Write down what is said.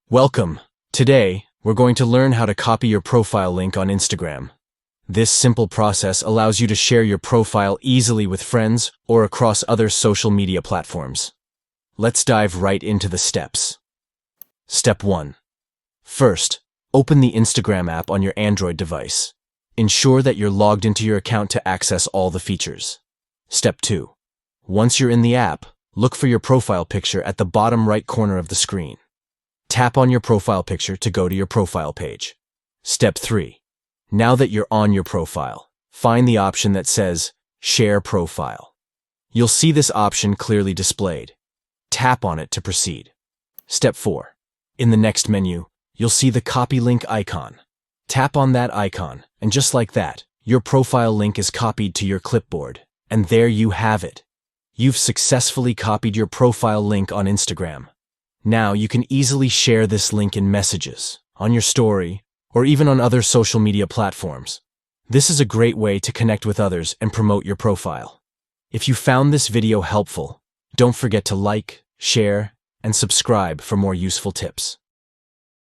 Welcome. Today, we're going to learn how to copy your profile link on Instagram. This simple process allows you to share your profile easily with friends or across other social media platforms. Let's dive right into the steps. Step 1. First, open the Instagram app on your Android device. Ensure that you're logged into your account to access all the features. Step 2. Once you're in the app, look for your profile picture at the bottom right corner of the screen. Tap on your profile picture to go to your profile page. Step 3. Now that you're on your profile, find the option that says Share Profile. You'll see this option clearly displayed. Tap on it to proceed. Step 4. In the next menu, you'll see the Copy Link icon. Tap on that icon, and just like that, your profile link is copied to your clipboard. And there you have it. You've successfully copied your profile link on Instagram. Now you can easily share this link in messages, on your story, or even on other social media platforms. This is a great way to connect with others and promote your profile. If you found this video helpful, don't forget to like, share, and subscribe for more useful tips.